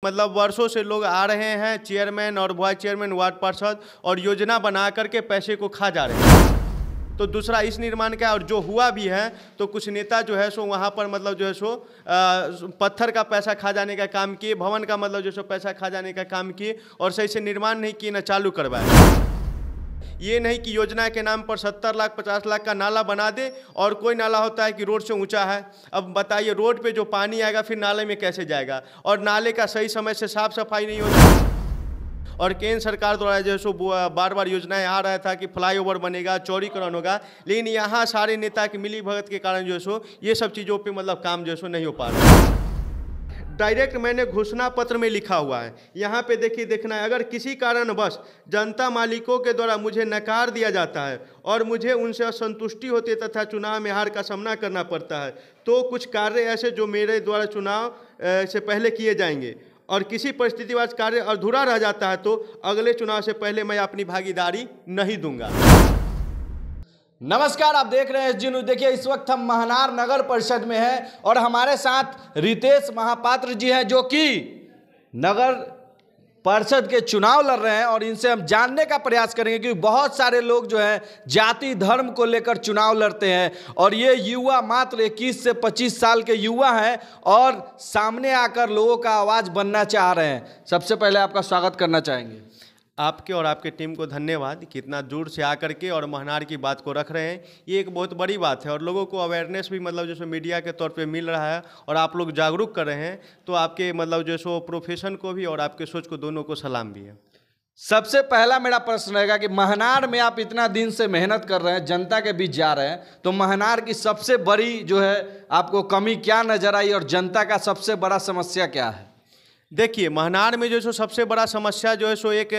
मतलब वर्षों से लोग आ रहे हैं, चेयरमैन और वाइस चेयरमैन, वार्ड पार्षद, और योजना बना करके पैसे को खा जा रहे हैं। तो दूसरा इस निर्माण का, और जो हुआ भी है तो कुछ नेता जो है सो वहाँ पर मतलब जो है सो पत्थर का पैसा खा जाने का काम किए, भवन का मतलब जो सो पैसा खा जाने का काम किए, और सही से निर्माण नहीं किए, न चालू करवाए। ये नहीं कि योजना के नाम पर 70 लाख 50 लाख का नाला बना दे, और कोई नाला होता है कि रोड से ऊंचा है। अब बताइए, रोड पे जो पानी आएगा फिर नाले में कैसे जाएगा, और नाले का सही समय से साफ सफाई नहीं होती। और केंद्र सरकार द्वारा जो सो बार बार योजनाएं आ रहा था कि फ्लाईओवर बनेगा, चौड़ीकरण होगा, लेकिन यहाँ सारे नेता की मिली भगत के कारण जो सो ये सब चीज़ों पे मतलब काम जो सो नहीं हो पा रहा है। डायरेक्ट मैंने घोषणा पत्र में लिखा हुआ है, यहाँ पे देखिए, देखना है, अगर किसी कारणवश जनता मालिकों के द्वारा मुझे नकार दिया जाता है और मुझे उनसे असंतुष्टि होती है तथा चुनाव में हार का सामना करना पड़ता है, तो कुछ कार्य ऐसे जो मेरे द्वारा चुनाव से पहले किए जाएंगे, और किसी परिस्थितिवश कार्य अधूरा रह जाता है तो अगले चुनाव से पहले मैं अपनी भागीदारी नहीं दूंगा। नमस्कार, आप देख रहे हैं एसजी न्यूज। देखिए, इस वक्त हम महनार नगर परिषद में हैं और हमारे साथ रितेश महापात्र जी हैं, जो कि नगर परिषद के चुनाव लड़ रहे हैं, और इनसे हम जानने का प्रयास करेंगे कि बहुत सारे लोग जो हैं जाति धर्म को लेकर चुनाव लड़ते हैं, और ये युवा मात्र 21 से 25 साल के युवा हैं और सामने आकर लोगों का आवाज़ बनना चाह रहे हैं। सबसे पहले आपका स्वागत करना चाहेंगे। आपके और आपके टीम को धन्यवाद कि इतना दूर से आकर के और महनार की बात को रख रहे हैं। ये एक बहुत बड़ी बात है, और लोगों को अवेयरनेस भी मतलब जैसे मीडिया के तौर पे मिल रहा है, और आप लोग जागरूक कर रहे हैं, तो आपके मतलब जो सो प्रोफेशन को भी और आपके सोच को दोनों को सलाम भी है। सबसे पहला मेरा प्रश्न रहेगा कि महनार में आप इतना दिन से मेहनत कर रहे हैं, जनता के बीच जा रहे हैं, तो महनार की सबसे बड़ी जो है आपको कमी क्या नजर आई, और जनता का सबसे बड़ा समस्या क्या है? देखिए, महनार में जो सो सबसे बड़ा समस्या जो है सो एक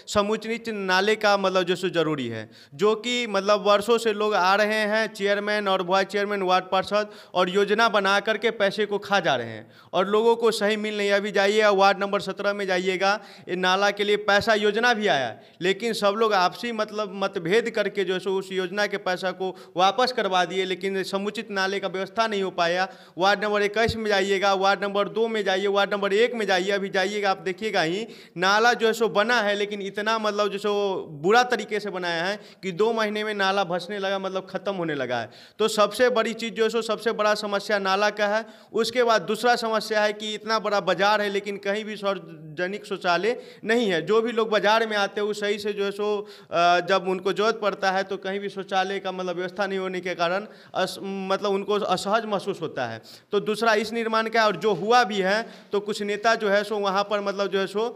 समुचित नाले का मतलब जो सो जरूरी है, जो कि मतलब वर्षों से लोग आ रहे हैं, चेयरमैन और वाइस चेयरमैन, वार्ड पार्षद, और योजना बना करके पैसे को खा जा रहे हैं, और लोगों को सही मिल नहीं। अभी जाइए वार्ड नंबर 17 में जाइएगा, ये नाला के लिए पैसा योजना भी आया, लेकिन सब लोग आपसी मतलब मतभेद करके जो सो उस योजना के पैसा को वापस करवा दिए, लेकिन समुचित नाले का व्यवस्था नहीं हो पाया। वार्ड नंबर 21 में जाइएगा, वार्ड नंबर 2 में जाइए, वार्ड नंबर 1 में अभी जाइएगा, आप देखिएगा ही नाला जो है सो बना है, लेकिन इतना मतलब जो सो बुरा तरीके से बनाया है कि 2 महीने में नाला भसने लगा, मतलब खत्म होने लगा है। तो सबसे बड़ी चीज़ जो है सो सबसे बड़ा समस्या नाला का है। उसके बाद दूसरा समस्या है कि इतना बड़ा बाजार है, लेकिन कहीं भी सार्वजनिक शौचालय नहीं है। जो भी लोग बाजार में आते हैं वो सही से जो है सो जब उनको जरूरत पड़ता है तो कहीं भी शौचालय का मतलब व्यवस्था नहीं होने के कारण मतलब उनको असहज महसूस होता है। तो दूसरा इस निर्माण का, और जो हुआ भी है तो कुछ नेता जो है सो वहाँ पर मतलब जो है सो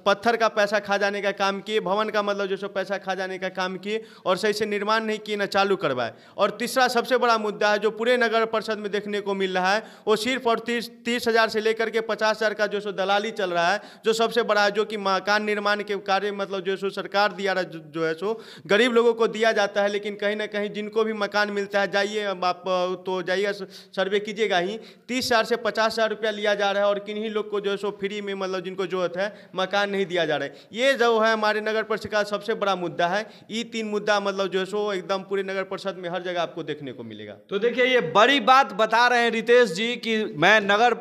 पत्थर का पैसा खा जाने का काम किए, भवन का मतलब जो सो पैसा खा जाने का काम किए, और सही से निर्माण नहीं किए, न चालू करवाए। और तीसरा सबसे बड़ा मुद्दा है जो पूरे नगर परिषद में देखने को मिल रहा है, वो सिर्फ और 30,000 से लेकर के 50,000 का जो सो दलाली चल रहा है, जो सबसे बड़ा है, जो कि मकान निर्माण के कार्य मतलब जो सो सरकार दिया जो है सो गरीब लोगों को दिया जाता है, लेकिन कहीं ना कहीं जिनको भी मकान मिलता है, जाइए आप तो जाइएगा, सर्वे कीजिएगा ही, 30,000 से 50,000 रुपया लिया जा रहा है, और किन्हीं लोग को जो है सो फ्री में मतलब जिनको जरूरत है मकान नहीं दिया जा रहा है। ये जो है हमारे नगर परिषद का सबसे बड़ा मुद्दा है। ये 3 मुद्दा मतलब जो है सो एकदम पूरे नगर परिषद में हर जगह आपको देखने को मिलेगा। तो देखिए, ये बड़ी बात बता रहे हैं रितेश जी कि मैं नगर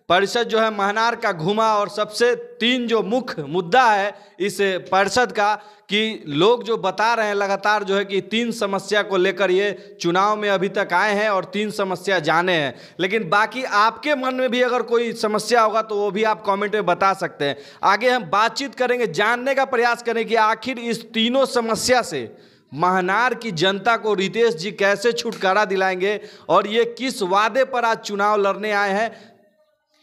परिषद जो है महनार का घूमा, और सबसे 3 जो मुख्य मुद्दा है इस परिषद का, कि लोग जो बता रहे हैं लगातार जो है कि 3 समस्या को लेकर ये चुनाव में अभी तक आए हैं और 3 समस्या जाने हैं। लेकिन बाकी आपके मन में भी अगर कोई समस्या होगा तो वो भी आप कमेंट में बता सकते हैं। आगे हम बातचीत करेंगे, जानने का प्रयास करें कि आखिर इस तीनों समस्या से महनार की जनता को रितेश जी कैसे छुटकारा दिलाएंगे, और ये किस वादे पर आज चुनाव लड़ने आए हैं,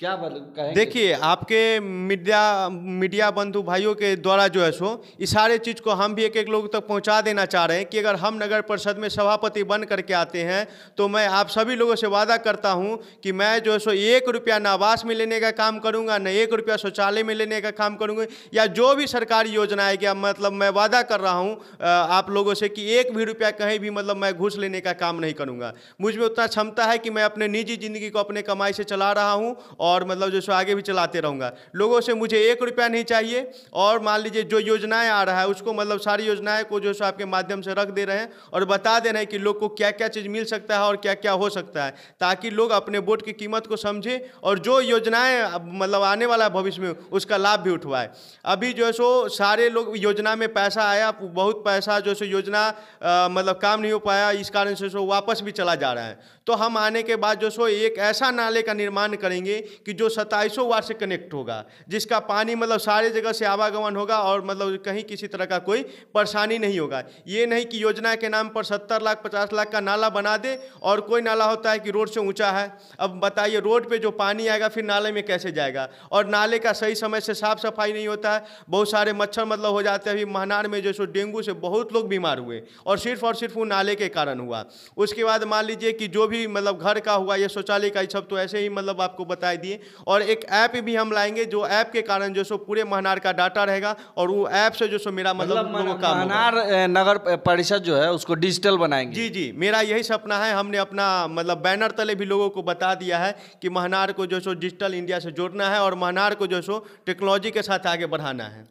क्या कहेंगे? देखिए, आपके मीडिया बंधु भाइयों के द्वारा जो है सो इस सारे चीज़ को हम भी एक एक लोग तक पहुंचा देना चाह रहे हैं कि अगर हम नगर परिषद में सभापति बन करके आते हैं तो मैं आप सभी लोगों से वादा करता हूं कि मैं जो है सो 1 रुपया न आवास में लेने का काम करूंगा, न 1 रुपया शौचालय में लेने का काम करूंगा, या जो भी सरकारी योजना आएगी, मतलब मैं वादा कर रहा हूँ आप लोगों से कि 1 भी रुपया कहीं भी मतलब मैं घूस लेने का काम नहीं करूँगा। मुझ में उतना क्षमता है कि मैं अपने निजी ज़िंदगी को अपने कमाई से चला रहा हूँ, और मतलब जो सो आगे भी चलाते रहूँगा। लोगों से मुझे 1 रुपया नहीं चाहिए, और मान लीजिए जो योजनाएं आ रहा है उसको मतलब सारी योजनाएं को जो सो आपके माध्यम से रख दे रहे हैं और बता दे रहे हैं कि लोग को क्या क्या चीज़ मिल सकता है और क्या क्या हो सकता है, ताकि लोग अपने वोट की कीमत को समझे और जो योजनाएं मतलब आने वाला है भविष्य में उसका लाभ भी उठवाए। अभी जो है सो सारे लोग योजना में पैसा आया, बहुत पैसा जो सो योजना मतलब काम नहीं हो पाया, इस कारण से सो वापस भी चला जा रहा है। तो हम आने के बाद जो सो एक ऐसा नाले का निर्माण करेंगे कि जो 2700 वार्ड से कनेक्ट होगा, जिसका पानी मतलब सारे जगह से आवागमन होगा और मतलब कहीं किसी तरह का कोई परेशानी नहीं होगा। ये नहीं कि योजना के नाम पर 70 लाख 50 लाख का नाला बना दे, और कोई नाला होता है कि रोड से ऊंचा है, अब बताइए रोड पे जो पानी आएगा फिर नाले में कैसे जाएगा, और नाले का सही समय से साफ सफाई नहीं होता है, बहुत सारे मच्छर मतलब हो जाते हैं। अभी महनार में जो सो डेंगू से बहुत लोग बीमार हुए और सिर्फ वो नाले के कारण हुआ। उसके बाद मान लीजिए कि जो भी मतलब घर का हुआ या शौचालय का, ये सब तो ऐसे ही मतलब आपको बता दिए। और एक ऐप भी हम लाएंगे जो ऐप के कारण जो सो पूरे महनार का डाटा रहेगा, और वो ऐप से जो सो मेरा मतलब लोगों का काम होगा। महनार नगर परिषद जो है उसको डिजिटल बनाएंगे। जी जी, मेरा यही सपना है। हमने अपना मतलब बैनर तले भी लोगों को बता दिया है कि महनार को जो सो डिजिटल इंडिया से जोड़ना है और महनार को जो सो टेक्नोलॉजी के साथ आगे बढ़ाना है।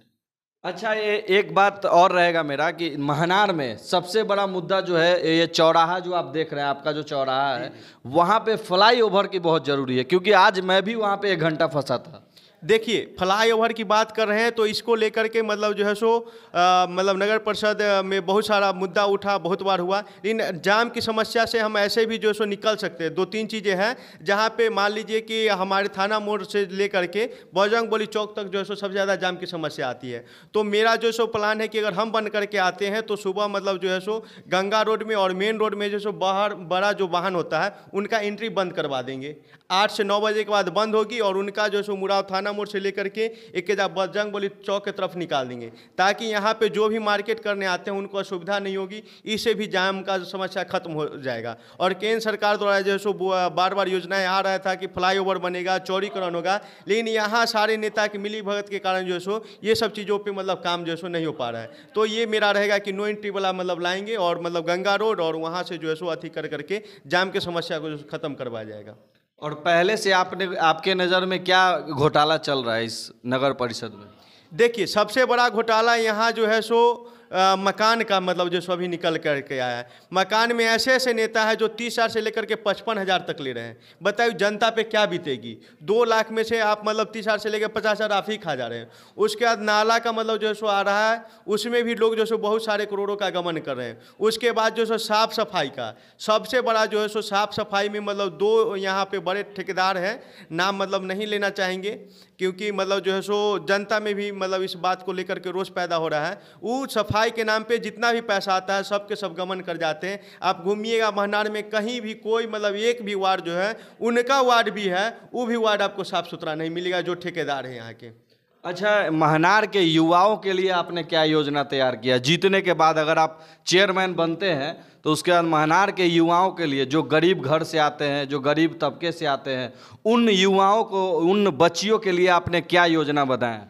अच्छा, ये एक बात और रहेगा मेरा कि महनार में सबसे बड़ा मुद्दा जो है ये चौराहा जो आप देख रहे हैं, आपका जो चौराहा है वहाँ पे फ्लाईओवर की बहुत ज़रूरी है, क्योंकि आज मैं भी वहाँ पे 1 घंटा फंसा था। देखिए, फ्लाईओवर की बात कर रहे हैं तो इसको लेकर के मतलब जो है सो मतलब नगर परिषद में बहुत सारा मुद्दा उठा, बहुत बार हुआ, लेकिन जाम की समस्या से हम ऐसे भी जो सो निकल सकते हैं। 2-3 चीज़ें हैं जहां पे मान लीजिए कि हमारे थाना मोड़ से लेकर के बजरंगबली चौक तक जो है सो सबसे ज़्यादा जाम की समस्या आती है। तो मेरा जो सो प्लान है कि अगर हम बन करके आते हैं तो सुबह मतलब जो है सो गंगा रोड में और मेन रोड में जो सो बाहर बड़ा जो वाहन होता है उनका एंट्री बंद करवा देंगे। 8 से 9 बजे के बाद बंद होगी, और उनका जो सो मुराव थाना मोड़ से लेकर के एक बजरंगबली चौक की तरफ निकाल देंगे, ताकि यहाँ पे जो भी मार्केट करने आते हैं उनको असुविधा नहीं होगी। इससे भी जाम का समस्या खत्म हो जाएगा। और केंद्र सरकार द्वारा जो सो बार बार योजनाएं आ रहा था कि फ्लाईओवर बनेगा, चौड़ीकरण होगा, लेकिन यहाँ सारे नेता की मिली भगत के कारण जो सो ये सब चीज़ों पर मतलब काम जो सो नहीं हो पा रहा है। तो ये मेरा रहेगा कि नो एंट्री वाला मतलब लाएंगे, और मतलब गंगा रोड और वहाँ से जो है सो अति कर करके जाम की समस्या को खत्म करवाया जाएगा। और पहले से आपके नज़र में क्या घोटाला चल रहा है इस नगर परिषद में? देखिए, सबसे बड़ा घोटाला यहाँ जो है सो मकान का मतलब जो सो अभी निकल करके आया है। मकान में ऐसे ऐसे नेता है जो 30,000 से लेकर के 55,000 तक ले रहे हैं। बताइए जनता पे क्या बीतेगी। 2 लाख में से आप मतलब 30,000 से लेकर 50,000 आप ही खा जा रहे हैं। उसके बाद नाला का मतलब जो सो आ रहा है, उसमें भी लोग जो सो बहुत सारे करोड़ों का गमन कर रहे हैं। उसके बाद जो सो साफ़ सफाई का सबसे बड़ा जो है सो साफ़ सफाई में मतलब 2 यहाँ पे बड़े ठेकेदार हैं, नाम मतलब नहीं लेना चाहेंगे, क्योंकि मतलब जो है सो जनता में भी मतलब इस बात को लेकर के रोष पैदा हो रहा है। वो सफाई के नाम पे जितना भी पैसा आता है सब के सब गमन कर जाते हैं। आप घूमिएगा महनार में कहीं भी कोई मतलब एक भी वार्ड जो है, उनका वार्ड भी है, वो भी वार्ड आपको साफ़ सुथरा नहीं मिलेगा जो ठेकेदार है यहाँ के। अच्छा, महनार के युवाओं के लिए आपने क्या योजना तैयार किया? जीतने के बाद अगर आप चेयरमैन बनते हैं तो उसके बाद महनार के युवाओं के लिए, जो गरीब घर से आते हैं, जो गरीब तबके से आते हैं, उन युवाओं को, उन बच्चियों के लिए आपने क्या योजना बताएं?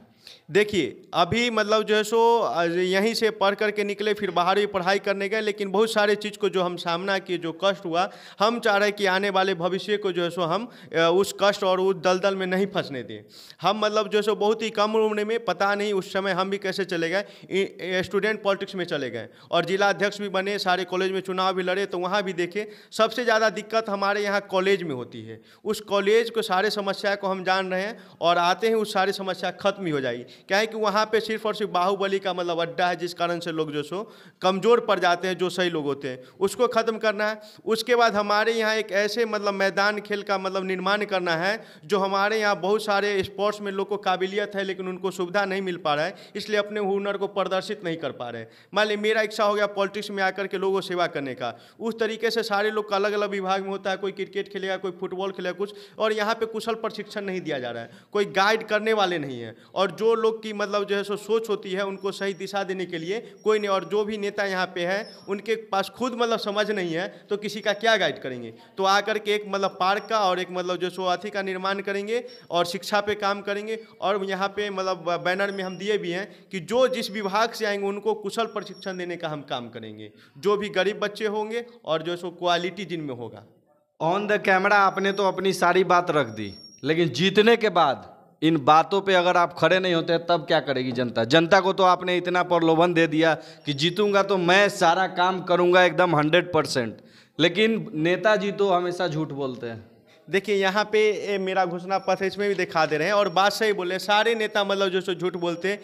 देखिए, अभी मतलब जो है सो यहीं से पढ़ करके निकले, फिर बाहर भी पढ़ाई करने गए, लेकिन बहुत सारे चीज़ को जो हम सामना किए, जो कष्ट हुआ, हम चाह रहे हैं कि आने वाले भविष्य को जो है सो हम उस कष्ट और उस दलदल में नहीं फंसने दें। हम मतलब जो है सो बहुत ही कम उम्र में, पता नहीं उस समय हम भी कैसे चले गए, स्टूडेंट पॉलिटिक्स में चले गए और जिला अध्यक्ष भी बने, सारे कॉलेज में चुनाव भी लड़े। तो वहाँ भी देखे सबसे ज़्यादा दिक्कत हमारे यहाँ कॉलेज में होती है। उस कॉलेज को सारे समस्या को हम जान रहे हैं, और आते हैं उस सारी समस्या खत्म ही हो जाएगी। क्या है कि वहाँ पे सिर्फ और सिर्फ बाहुबली का मतलब अड्डा है, जिस कारण से लोग जो सो कमज़ोर पड़ जाते हैं, जो सही लोग होते हैं, उसको ख़त्म करना है। उसके बाद हमारे यहाँ एक ऐसे मतलब मैदान खेल का मतलब निर्माण करना है, जो हमारे यहाँ बहुत सारे स्पोर्ट्स में लोग को काबिलियत है लेकिन उनको सुविधा नहीं मिल पा रहा है, इसलिए अपने हुनर को प्रदर्शित नहीं कर पा रहे हैं। मान लीजिए मेरा इच्छा हो गया पॉलिटिक्स में आकर के लोगों को सेवा करने का, उस तरीके से सारे लोग का अलग अलग विभाग में होता है, कोई क्रिकेट खेलेगा, कोई फुटबॉल खेलेगा कुछ, और यहाँ पे कुशल प्रशिक्षण नहीं दिया जा रहा है, कोई गाइड करने वाले नहीं है, और जो लोग की मतलब जो है सो सोच होती है उनको सही दिशा देने के लिए कोई नहीं, और जो भी नेता यहाँ पे है उनके पास खुद मतलब समझ नहीं है, तो किसी का क्या गाइड करेंगे। तो आकर के एक मतलब पार्क का और एक मतलब जो सो अथी का निर्माण करेंगे और शिक्षा पे काम करेंगे। और यहाँ पे मतलब बैनर में हम दिए भी हैं कि जो जिस विभाग से आएंगे उनको कुशल प्रशिक्षण देने का हम काम करेंगे, जो भी गरीब बच्चे होंगे और जो सो क्वालिटी जिनमें होगा। ऑन द कैमरा आपने तो अपनी सारी बात रख दी, लेकिन जीतने के बाद इन बातों पे अगर आप खड़े नहीं होते तब क्या करेगी जनता? जनता को तो आपने इतना प्रलोभन दे दिया कि जीतूंगा तो मैं सारा काम करूंगा एकदम 100%, लेकिन नेताजी तो हमेशा झूठ बोलते हैं। देखिए यहाँ पे मेरा घोषणा पत्र इसमें भी दिखा दे रहे हैं, और बात सही बोले, सारे नेता मतलब जो सो झूठ बोलते हैं,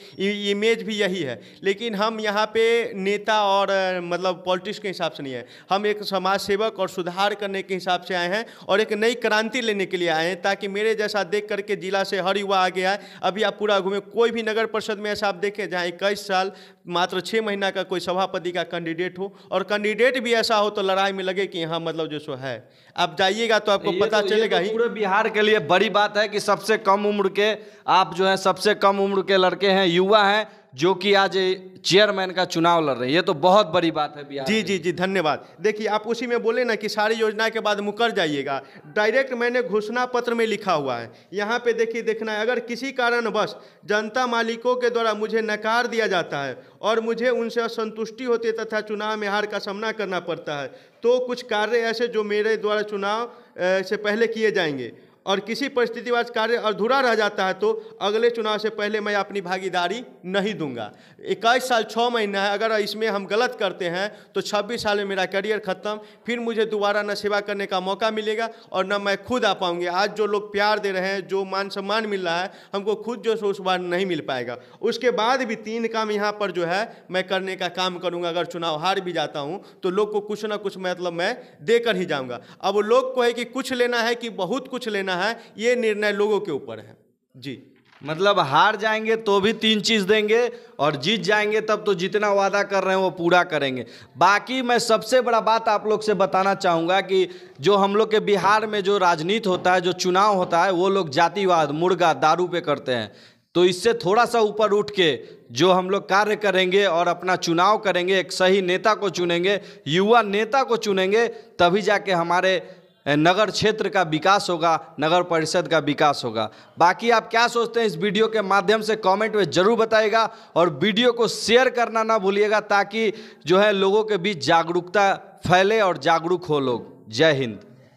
इमेज भी यही है। लेकिन हम यहाँ पे नेता और मतलब पॉलिटिक्स के हिसाब से नहीं है, हम एक समाज सेवक और सुधार करने के हिसाब से आए हैं और एक नई क्रांति लेने के लिए आए हैं, ताकि मेरे जैसा देख करके जिला से हर युवा आगे आए। अभी आप पूरा घूमे, कोई भी नगर परिषद में ऐसा आप देखें जहाँ 21 साल मात्र 6 महीना का कोई सभापति का कैंडिडेट हो, और कैंडिडेट भी ऐसा हो तो लड़ाई में लगे कि यहाँ मतलब जो सो है। आप जाइएगा तो आपको पता चलेगा ही। पूरे बिहार के लिए बड़ी बात है कि सबसे कम उम्र के आप जो है, सबसे कम उम्र के लड़के हैं, युवा हैं, जो कि आज चेयरमैन का चुनाव लड़ रहे हैं। ये तो बहुत बड़ी बात है बिहार। जी जी जी, धन्यवाद। देखिए आप उसी में बोले ना कि सारी योजना के बाद मुकर जाइएगा, डायरेक्ट मैंने घोषणा पत्र में लिखा हुआ है। यहाँ पे देखिए, देखना है, अगर किसी कारणवश जनता मालिकों के द्वारा मुझे नकार दिया जाता है और मुझे उनसे असंतुष्टि होती है तथा चुनाव में हार का सामना करना पड़ता है, तो कुछ कार्य ऐसे जो मेरे द्वारा चुनाव से पहले किए जाएंगे, और किसी परिस्थितिवश कार्य अधूरा रह जाता है तो अगले चुनाव से पहले मैं अपनी भागीदारी नहीं दूंगा। 21 साल 6 महीना है, अगर इसमें हम गलत करते हैं तो 26 साल में मेरा करियर ख़त्म, फिर मुझे दोबारा न सेवा करने का मौका मिलेगा और न मैं खुद आ पाऊंगी। आज जो लोग प्यार दे रहे हैं, जो मान सम्मान मिल रहा है, हमको खुद जो उस बार नहीं मिल पाएगा। उसके बाद भी 3 काम यहाँ पर जो है मैं करने का काम करूँगा। अगर चुनाव हार भी जाता हूँ तो लोग को कुछ ना कुछ मतलब मैं देकर ही जाऊँगा। अब लोग को है कि कुछ लेना है कि बहुत कुछ लेना है, ये निर्णय लोगों के ऊपर है। जी, मतलब हार जाएंगे तो भी 3 चीज देंगे, और जीत जाएंगे तब तो जितना वादा कर रहे हैं वो पूरा करेंगे। बाकी मैं सबसे बड़ा बात आप लोग से बताना चाहूँगा कि जो हम लोग के बिहार में जो राजनीति होता है, जो चुनाव होता है, वो लोग जातिवाद, मुर्गा, दारू पे करते हैं। तो इससे थोड़ा सा ऊपर उठ के जो हम लोग कार्य करेंगे और अपना चुनाव करेंगे, एक सही नेता को चुनेंगे, युवा नेता को चुनेंगे, तभी जाके हमारे नगर क्षेत्र का विकास होगा, नगर परिषद का विकास होगा। बाकी आप क्या सोचते हैं इस वीडियो के माध्यम से कमेंट में जरूर बताइएगा, और वीडियो को शेयर करना ना भूलिएगा, ताकि जो है लोगों के बीच जागरूकता फैले और जागरूक हो लोग। जय हिंद।